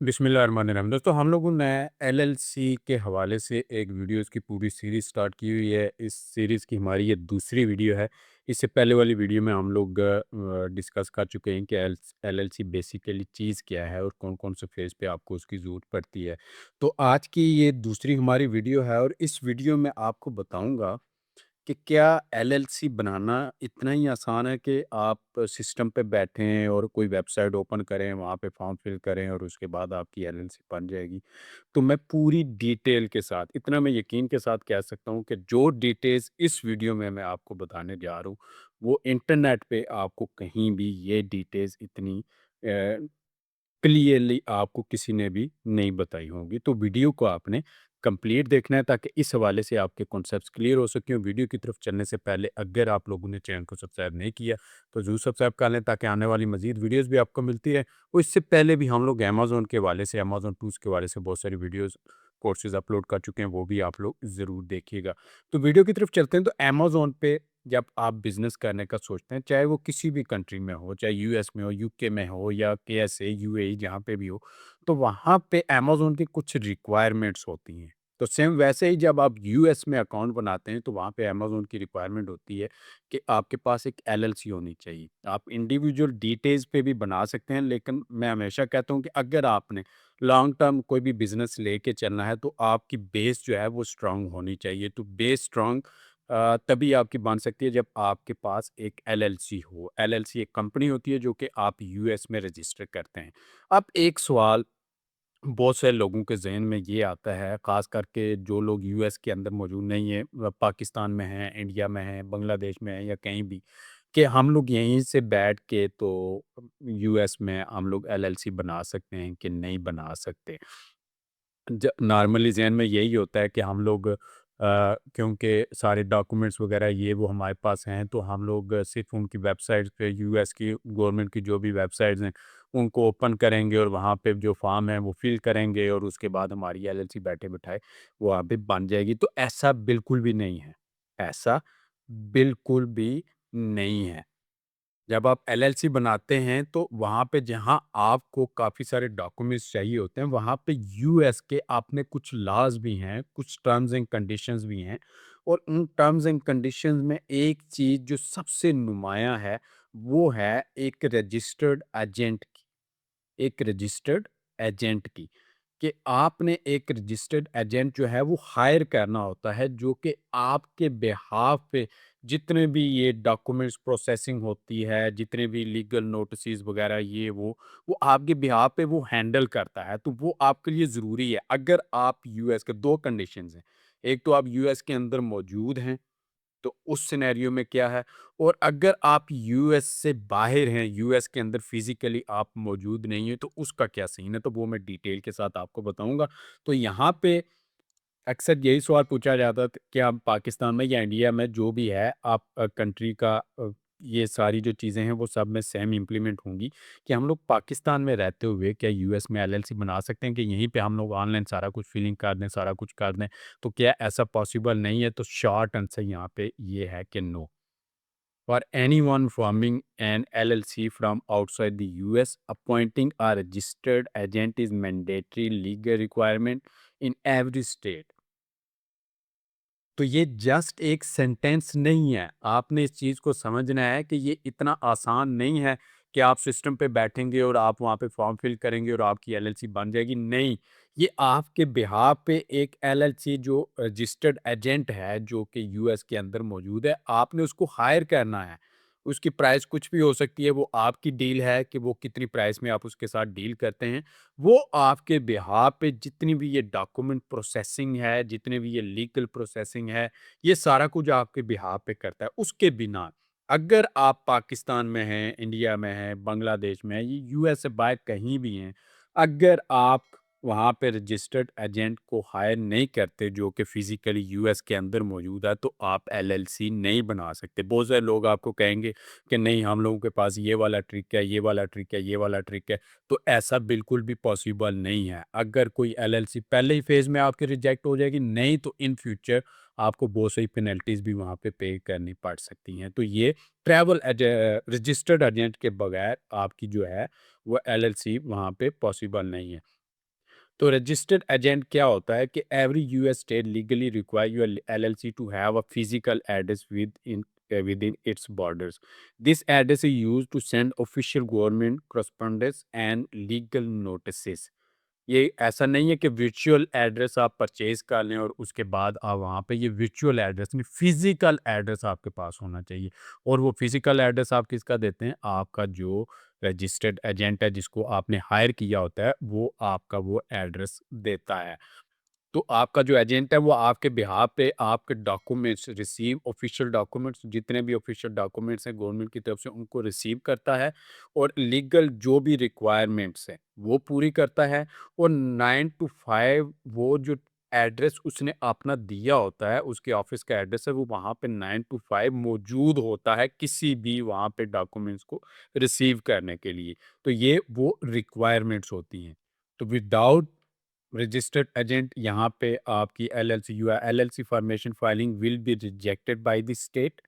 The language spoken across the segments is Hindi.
बिस्मिल्लाहिर्रहमानिर्रहीम। दोस्तों हम लोगों ने एलएलसी के हवाले से एक वीडियोस की पूरी सीरीज़ स्टार्ट की हुई है। इस सीरीज़ की हमारी ये दूसरी वीडियो है। इससे पहले वाली वीडियो में हम लोग डिस्कस कर चुके हैं कि एलएलसी बेसिकली चीज़ क्या है और कौन-कौन से फ़ेज़ पे आपको उसकी ज़रूरत पड़ती है। तो आज की ये दूसरी हमारी वीडियो है और इस वीडियो में आपको बताऊँगा कि क्या एलएलसी बनाना इतना ही आसान है कि आप सिस्टम पे बैठें और कोई वेबसाइट ओपन करें, वहाँ पे फॉर्म फिल करें और उसके बाद आपकी एलएलसी बन जाएगी। तो मैं पूरी डिटेल के साथ, इतना मैं यकीन के साथ कह सकता हूँ कि जो डिटेल्स इस वीडियो में मैं आपको बताने जा रहा हूँ, वो इंटरनेट पे आपको कहीं भी ये डिटेल्स इतनी क्लियरली आपको किसी ने भी नहीं बताई होंगी। तो वीडियो को आपने कंप्लीट देखना है ताकि इस हवाले से आपके कॉन्सेप्ट्स क्लियर हो सकें। वीडियो की तरफ चलने से पहले अगर आप लोगों ने चैनल को सब्सक्राइब नहीं किया तो ज़रूर सब्सक्राइब कर लें ताकि आने वाली मज़ीद वीडियोज़ भी आपको मिलती है। और इससे पहले भी हम लोग अमेज़न के हवाले से, अमेज़न टूल्स के हवाले से बहुत सारी वीडियोज़, कोर्सेज़ अपलोड कर चुके हैं, वो भी आप लोग ज़रूर देखिएगा। तो वीडियो की तरफ चलते हैं। तो अमेज़न पे जब आप बिज़नेस करने का सोचते हैं, चाहे वो किसी भी कंट्री में हो, चाहे यूएस में हो, यूके में हो या केएसए, यूएई जहाँ पे भी हो, तो वहाँ पे अमेज़न की कुछ रिक्वायरमेंट्स होती हैं। तो सेम वैसे ही जब आप यूएस में अकाउंट बनाते हैं, तो वहाँ पे अमेज़न की रिक्वायरमेंट होती है कि आपके पास एक एलएलसी होनी चाहिए। आप इंडिविजुअल डिटेल्स पे भी बना सकते हैं, लेकिन मैं हमेशा कहता हूँ कि अगर आपने लॉन्ग टर्म कोई भी बिज़नेस लेके चलना है, तो आपकी बेस जो है वो स्ट्रॉन्ग होनी चाहिए। तो बेस स्ट्रॉन्ग तभी आपकी बन सकती है जब आपके पास एक एलएलसी हो। एलएलसी एक कंपनी होती है जो कि आप यूएस में रजिस्टर करते हैं। अब एक सवाल बहुत से लोगों के ज़हन में ये आता है, ख़ास करके जो लोग यूएस के अंदर मौजूद नहीं है, पाकिस्तान में हैं, इंडिया में हैं, बांग्लादेश में हैं या कहीं भी, कि हम लोग यहीं से बैठ के तो यूएस में हम लोग एलएलसी बना सकते हैं कि नहीं बना सकते। नॉर्मली ज़हन में यही होता है कि हम लोग क्योंकि सारे डॉक्यूमेंट्स वगैरह ये वो हमारे पास हैं, तो हम लोग सिर्फ़ उनकी वेबसाइट्स पे, यूएस की गवर्नमेंट की जो भी वेबसाइट्स हैं, उनको ओपन करेंगे और वहाँ पे जो फॉर्म है वो फिल करेंगे और उसके बाद हमारी एलएलसी बैठे-बिठाए वहाँ पे बन जाएगी। तो ऐसा बिल्कुल भी नहीं है। ऐसा बिल्कुल भी नहीं है। जब आप एलएलसी बनाते हैं तो वहाँ पे जहाँ आपको काफ़ी सारे डॉक्यूमेंट्स चाहिए होते हैं, वहाँ पे यूएस के आपने कुछ लॉज़ भी हैं, कुछ टर्म्स एंड कंडीशंस भी हैं और उन टर्म्स एंड कंडीशंस में एक चीज़ जो सबसे नुमायाँ है, वो है एक रजिस्टर्ड एजेंट की। एक रजिस्टर्ड एजेंट की, कि आपने एक रजिस्टर्ड एजेंट जो है वो हायर करना होता है जो कि आपके बिहाफ पे जितने भी ये डॉक्यूमेंट्स प्रोसेसिंग होती है, जितने भी लीगल नोटिसेस वगैरह ये वो आपके बिहाफ पे वो हैंडल करता है। तो वो आपके लिए ज़रूरी है। अगर आप यूएस के 2 कंडीशंस हैं, एक तो आप यूएस के अंदर मौजूद हैं, तो उस सिनेरियो में क्या है, और अगर आप यूएस से बाहर हैं, यूएस के अंदर फिज़िकली आप मौजूद नहीं हैं, तो उसका क्या सीन है, तो वो मैं डिटेल के साथ आपको बताऊँगा। तो यहाँ पे अक्सर यही सवाल पूछा जाता था कि आप पाकिस्तान में या इंडिया में जो भी है आप कंट्री का ये सारी जो चीज़ें हैं वो सब में सेम इम्प्लीमेंट होंगी कि हम लोग पाकिस्तान में रहते हुए क्या यूएस में एलएलसी बना सकते हैं कि यहीं पे हम लोग ऑनलाइन सारा कुछ फिलिंग कर दें, सारा कुछ कर दें। तो क्या ऐसा पॉसिबल नहीं है? तो शॉर्ट आंसर यहाँ पे ये है कि no. For anyone forming an LLC from outside the US, appointing a registered agent is mandatory legal requirement in every state. तो ये जस्ट एक सेंटेंस नहीं है। आपने इस चीज़ को समझना है कि ये इतना आसान नहीं है कि आप सिस्टम पे बैठेंगे और आप वहाँ पे फॉर्म फिल करेंगे और आपकी एलएलसी बन जाएगी। नहीं, ये आपके बिहाफ़ पे एक एलएलसी जो रजिस्टर्ड एजेंट है, जो कि यूएस के अंदर मौजूद है, आपने उसको हायर करना है। उसकी प्राइस कुछ भी हो सकती है, वो आपकी डील है कि वो कितनी प्राइस में आप उसके साथ डील करते हैं। वो आपके बिहाफ़ पे जितनी भी ये डॉक्यूमेंट प्रोसेसिंग है, जितने भी ये लीगल प्रोसेसिंग है, ये सारा कुछ आपके बिहाफ़ पे करता है। उसके बिना अगर आप पाकिस्तान में हैं, इंडिया में हैं, बांग्लादेश में हैं, ये यूएस से बाहर कहीं भी हैं, अगर आप वहाँ पे रजिस्टर्ड एजेंट को हायर नहीं करते जो कि फ़िज़िकली यूएस के अंदर मौजूद है, तो आप एलएलसी नहीं बना सकते। बहुत सारे लोग आपको कहेंगे कि नहीं, हम लोगों के पास ये वाला ट्रिक है, ये वाला ट्रिक है, ये वाला ट्रिक है। तो ऐसा बिल्कुल भी पॉसिबल नहीं है। अगर कोई एलएलसी पहले ही फ़ेज़ में आपकी रिजेक्ट हो जाएगी, नहीं तो इन फ्यूचर आपको बहुत सारी पेनल्टीज़ भी वहाँ पे करनी पड़ सकती हैं। तो ये रजिस्टर्ड एजेंट के बगैर आपकी जो है वो एलएलसी वहाँ पे पॉसिबल नहीं है। तो रजिस्टर्ड एजेंट क्या होता है कि every US state legally require your LLC to have a physical address within its borders. This address is used to send official government correspondence and legal notices. ये ऐसा नहीं है कि वर्चुअल एड्रेस आप परचेज कर लें और उसके बाद आप वहाँ पे, ये वर्चुअल एड्रेस नहीं, फिजिकल एड्रेस आपके पास होना चाहिए। और वो फिजिकल एड्रेस आप किसका देते हैं? आपका जो रजिस्टर्ड एजेंट है जिसको आपने हायर किया होता है, वो आपका वो एड्रेस देता है। तो आपका जो एजेंट है वो आपके बिहाफ पे आपके डॉक्यूमेंट्स रिसीव, ऑफिशियल डॉक्यूमेंट्स जितने भी ऑफिशियल डॉक्यूमेंट्स हैं गवर्नमेंट की तरफ से, उनको रिसीव करता है और लीगल जो भी रिक्वायरमेंट्स हैं वो पूरी करता है। और 9 टू 5 वो जो एड्रेस उसने अपना दिया होता है, उसके ऑफिस का एड्रेस है, वो वहाँ पे 9 टू 5 मौजूद होता है किसी भी वहाँ पे डॉक्यूमेंट्स को रिसीव करने के लिए। तो ये वो रिक्वायरमेंट्स होती हैं। तो विदाउट रजिस्टर्ड एजेंट यहाँ पे आपकी LLC you LLC formation filing will be rejected by the state.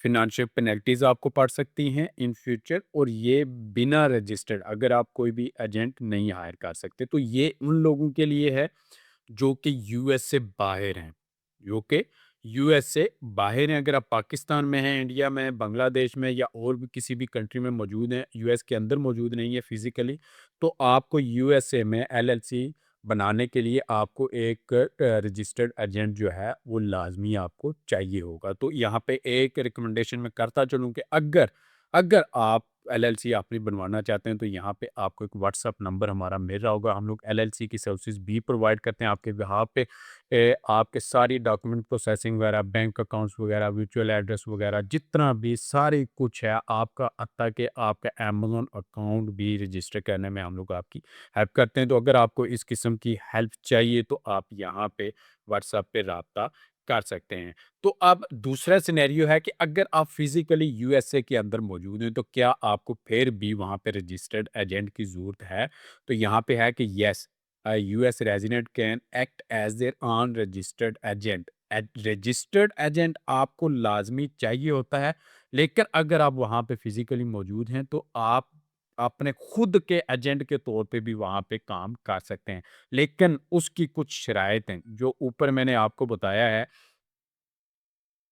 Financial penalties आपको पड़ सकती हैं इन फ्यूचर। और ये बिना रजिस्टर्ड अगर आप कोई भी एजेंट नहीं हायर कर सकते, तो ये उन लोगों के लिए है जो कि यूएस से बाहर हैं, जो कि यूएस से बाहर हैं। अगर आप पाकिस्तान में हैं, इंडिया में, बांग्लादेश में या और भी किसी भी कंट्री में मौजूद हैं, यूएस के अंदर मौजूद नहीं है फिजिकली, तो आपको यूएसए में एलएलसी बनाने के लिए आपको एक रजिस्टर्ड एजेंट जो है वो लाजमी आपको चाहिए होगा। तो यहाँ पे एक रिकमेंडेशन मैं करता चलूँ कि अगर अगर आप एलएलसी अपनी बनवाना चाहते हैं, तो यहाँ पे आपको एक व्हाट्सअप नंबर हमारा मिल रहा होगा। हम लोग एलएलसी की सर्विसेज भी प्रोवाइड करते हैं आपके बिहाफ पे। आपके सारी डॉक्यूमेंट प्रोसेसिंग वगैरह, बैंक अकाउंट्स वगैरह, वर्चुअल एड्रेस वगैरह, जितना भी सारी कुछ है आपका, हत्ता कि आपका अमेज़न अकाउंट भी रजिस्टर करने में हम लोग आपकी हेल्प करते हैं। तो अगर आपको इस किस्म की हेल्प चाहिए तो आप यहाँ पे व्हाट्सएप पे राब्ता कर सकते हैं। तो अब दूसरा सिनेरियो है कि अगर आप फिजिकली यूएसए के अंदर मौजूद हैं, तो क्या आपको फिर भी वहाँ पे रजिस्टर्ड एजेंट की ज़रूरत है? तो यहाँ पे है कि yes, US resident can act as their own registered agent. Registered agent आपको लाजमी चाहिए होता है, लेकिन अगर आप वहाँ पे फिजिकली मौजूद हैं तो आप अपने खुद के एजेंट के तौर पे भी वहाँ पे काम कर सकते हैं। लेकिन उसकी कुछ शराइत हैं जो ऊपर मैंने आपको बताया है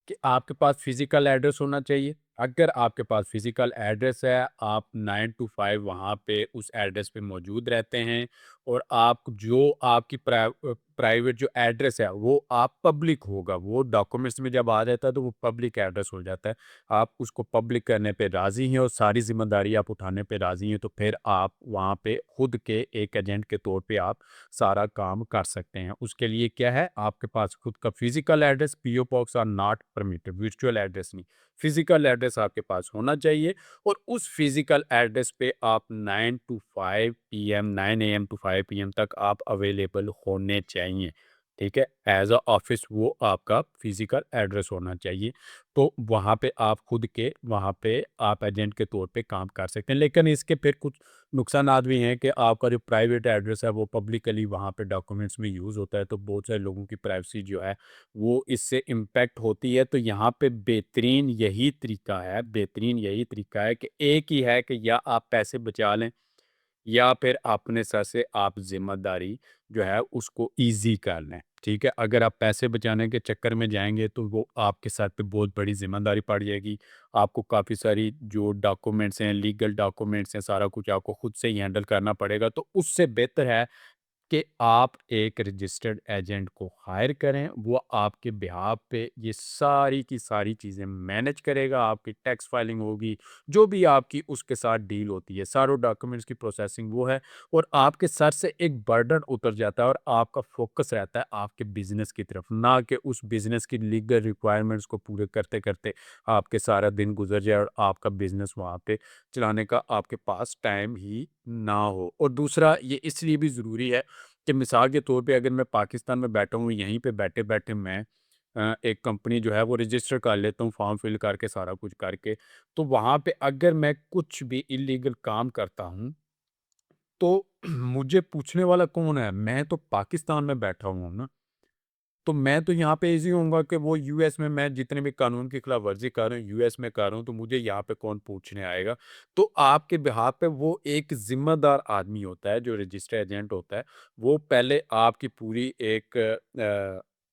कि आपके पास फिजिकल एड्रेस होना चाहिए। अगर आपके पास फिजिकल एड्रेस है, आप 9 टू 5 वहाँ पे उस एड्रेस पे मौजूद रहते हैं और आप जो आपकी प्राइवेट जो एड्रेस है वो आप पब्लिक होगा, वो डॉक्यूमेंट्स में जब आ जाता है तो वो पब्लिक एड्रेस हो जाता है। आप उसको पब्लिक करने पे राज़ी हैं और सारी ज़िम्मेदारी आप उठाने पे राज़ी हैं, तो फिर आप वहाँ पे खुद के एक एजेंट के तौर पे आप सारा काम कर सकते हैं। उसके लिए क्या है, आपके पास खुद का physical address, PO box are not permitted, virtual address नहीं, फिजिकल एड्रेस आपके पास होना चाहिए। और उस फिजिकल एड्रेस पे आप 9 to 5 PM, 9 AM to 5 PM तक आप अवेलेबल होने चाहिए। ठीक है, एज अ ऑफिस वो आपका फिजिकल एड्रेस होना चाहिए। तो वहाँ पे आप खुद के वहाँ पे आप एजेंट के तौर पे काम कर सकते हैं। लेकिन इसके फिर कुछ नुकसानात भी हैं कि आपका जो प्राइवेट एड्रेस है वो पब्लिकली वहाँ पे डॉक्यूमेंट्स में यूज़ होता है, तो बहुत सारे लोगों की प्राइवेसी जो है वो इससे इम्पैक्ट होती है। तो यहाँ पे बेहतरीन यही तरीका है कि एक ही है कि या आप पैसे बचा लें या फिर अपने सर से आप ज़िम्मेदारी जो है उसको ईज़ी कर लें, ठीक है? अगर आप पैसे बचाने के चक्कर में जाएँगे तो वो आपके सर पे बहुत बड़ी ज़िम्मेदारी पड़ जाएगी। आपको काफ़ी सारी जो डॉक्यूमेंट्स हैं, लीगल डॉक्यूमेंट्स हैं, सारा कुछ आपको खुद से ही हैंडल करना पड़ेगा। तो उससे बेहतर है कि आप एक रजिस्टर्ड एजेंट को हायर करें, वो आपके बिहाफ पे ये सारी की सारी चीज़ें मैनेज करेगा, आपकी टैक्स फाइलिंग होगी, जो भी आपकी उसके साथ डील होती है, सारों डॉक्यूमेंट्स की प्रोसेसिंग वो है। और आपके सर से एक बर्डन उतर जाता है और आपका फोकस रहता है आपके बिज़नेस की तरफ, ना कि उस बिज़नेस की लीगल रिक्वायरमेंट्स को पूरे करते-करते आपके सारा दिन गुज़र जाए और आपका बिज़नेस वहाँ पे चलाने का आपके पास टाइम ही ना हो। और दूसरा ये इसलिए भी ज़रूरी है कि मिसाल के तौर पे अगर मैं पाकिस्तान में बैठा हूँ, यहीं पे बैठे-बैठे मैं एक कंपनी जो है वो रजिस्टर कर लेता हूँ फॉर्म फिल करके, सारा कुछ करके, तो वहाँ पे अगर मैं कुछ भी इल्लीगल काम करता हूँ, तो मुझे पूछने वाला कौन है? मैं तो पाकिस्तान में बैठा हुआ हूँ ना। तो मैं तो यहाँ पे ईज़ी होऊँगा कि वो यूएस में मैं जितने भी कानून की खिलाफ़वर्ज़ी कर रहा हूँ, यूएस में कर रहा हूँ, तो मुझे यहाँ पे कौन पूछने आएगा। तो आपके बिहाफ़ पे वो एक ज़िम्मेदार आदमी होता है, जो रजिस्टर एजेंट होता है, वो पहले आपकी पूरी एक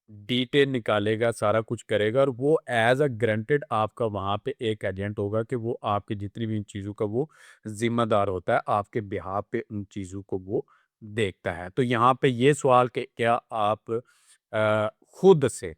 डिटेल निकालेगा, सारा कुछ करेगा और वो एज़ अ ग्रांटेड आपका वहाँ पे एक एजेंट होगा कि वो आपकी जितनी भी इन चीज़ों का वो ज़िम्मेदार होता है, आपके बिहाफ़ पे उन चीज़ों को वो देखता है। तो यहाँ पे ये सवाल कि अ, खुद से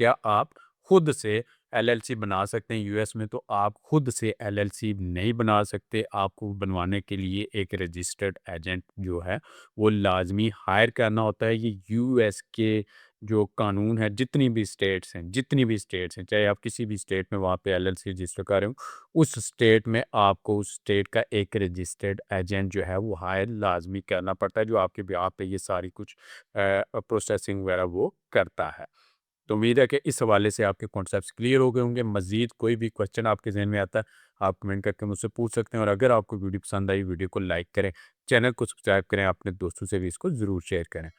क्या आप खुद से एलएलसी बना सकते हैं यूएस में? तो आप खुद से एलएलसी नहीं बना सकते। आपको बनवाने के लिए एक रजिस्टर्ड एजेंट जो है, वो लाज़मी हायर करना होता है। ये यूएस के जो कानून है, जितनी भी स्टेट्स हैं, चाहे आप किसी भी स्टेट में वहाँ पे एलएलसी रजिस्टर कर रहे हो, उस स्टेट में आपको उस स्टेट का एक रजिस्टर्ड एजेंट जो है, वो हायर लाज़मी करना पड़ता है, जो आपके बिहाफ़ पे ये सारी कुछ प्रोसेसिंग वगैरह वो करता है। तो उम्मीद है कि इस हवाले से आपके कॉन्सेप्ट्स क्लियर हो गए होंगे। मज़ीद कोई भी क्वेश्चन आपके ज़हन में आता है, आप कमेंट करके मुझसे पूछ सकते हैं और अगर आपको वीडियो पसंद आई, वीडियो को लाइक करें, चैनल को सब्सक्राइब करें, अपने दोस्तों से भी इसको ज़रूर शेयर करें।